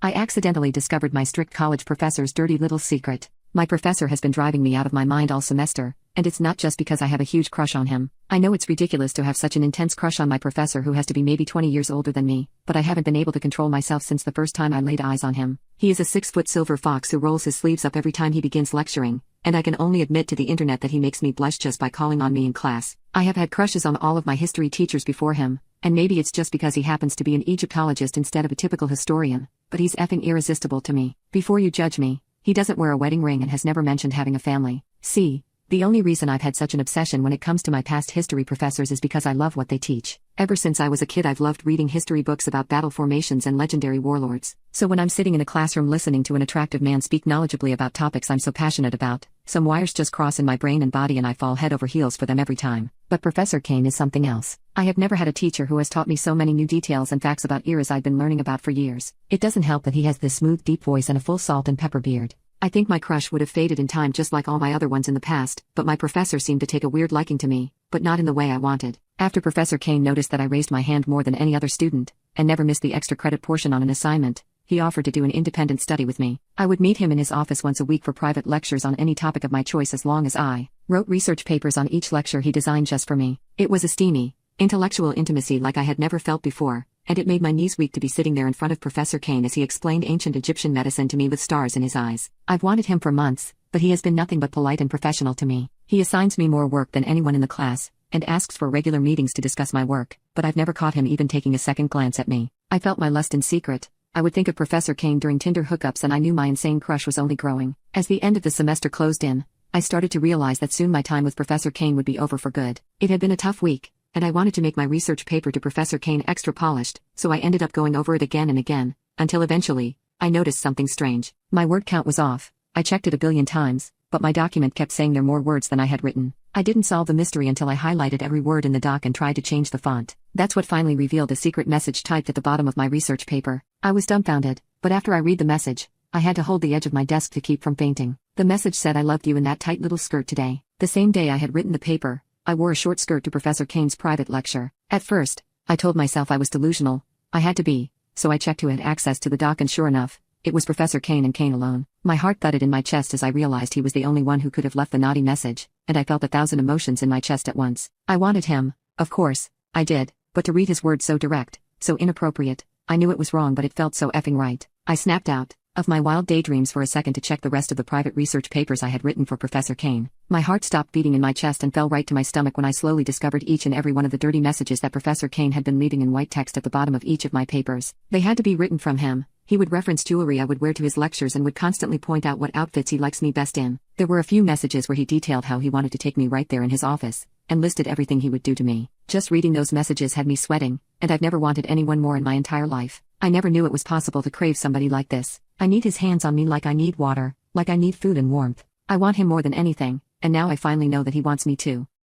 I accidentally discovered my strict college professor's dirty little secret. My professor has been driving me out of my mind all semester, and it's not just because I have a huge crush on him. I know it's ridiculous to have such an intense crush on my professor who has to be maybe 20 years older than me, but I haven't been able to control myself since the first time I laid eyes on him. He is a 6-foot silver fox who rolls his sleeves up every time he begins lecturing, and I can only admit to the internet that he makes me blush just by calling on me in class. I have had crushes on all of my history teachers before him, and maybe it's just because he happens to be an Egyptologist instead of a typical historian, but he's effing irresistible to me. Before you judge me, he doesn't wear a wedding ring and has never mentioned having a family. See, the only reason I've had such an obsession when it comes to my past history professors is because I love what they teach. Ever since I was a kid I've loved reading history books about battle formations and legendary warlords. So when I'm sitting in a classroom listening to an attractive man speak knowledgeably about topics I'm so passionate about, some wires just cross in my brain and body and I fall head over heels for them every time. But Professor Kane is something else. I have never had a teacher who has taught me so many new details and facts about eras I've been learning about for years. It doesn't help that he has this smooth deep voice and a full salt and pepper beard. I think my crush would have faded in time just like all my other ones in the past, but my professor seemed to take a weird liking to me, but not in the way I wanted. After Professor Kane noticed that I raised my hand more than any other student, and never missed the extra credit portion on an assignment, he offered to do an independent study with me. I would meet him in his office once a week for private lectures on any topic of my choice as long as I wrote research papers on each lecture he designed just for me. It was a steamy, intellectual intimacy like I had never felt before, and it made my knees weak to be sitting there in front of Professor Kane as he explained ancient Egyptian medicine to me with stars in his eyes. I've wanted him for months, but he has been nothing but polite and professional to me. He assigns me more work than anyone in the class, and asks for regular meetings to discuss my work, but I've never caught him even taking a second glance at me. I felt my lust in secret. I would think of Professor Kane during Tinder hookups and I knew my insane crush was only growing. As the end of the semester closed in, I started to realize that soon my time with Professor Kane would be over for good. It had been a tough week, and I wanted to make my research paper to Professor Kane extra polished, so I ended up going over it again and again, until eventually, I noticed something strange. My word count was off. I checked it a billion times, but my document kept saying there were more words than I had written. I didn't solve the mystery until I highlighted every word in the doc and tried to change the font. That's what finally revealed a secret message typed at the bottom of my research paper. I was dumbfounded, but after I read the message, I had to hold the edge of my desk to keep from fainting. The message said I loved you in that tight little skirt today. The same day I had written the paper, I wore a short skirt to Professor Kane's private lecture. At first, I told myself I was delusional. I had to be, so I checked who had access to the doc and sure enough, it was Professor Kane and Kane alone. My heart thudded in my chest as I realized he was the only one who could have left the naughty message, and I felt 1,000 emotions in my chest at once. I wanted him, of course, I did, but to read his words so direct, so inappropriate, I knew it was wrong but it felt so effing right. I snapped out of my wild daydreams for a second to check the rest of the private research papers I had written for Professor Kane. My heart stopped beating in my chest and fell right to my stomach when I slowly discovered each and every one of the dirty messages that Professor Kane had been leaving in white text at the bottom of each of my papers. They had to be written from him. He would reference jewelry I would wear to his lectures and would constantly point out what outfits he likes me best in. There were a few messages where he detailed how he wanted to take me right there in his office, and listed everything he would do to me. Just reading those messages had me sweating, and I've never wanted anyone more in my entire life. I never knew it was possible to crave somebody like this. I need his hands on me like I need water, like I need food and warmth. I want him more than anything, and now I finally know that he wants me too.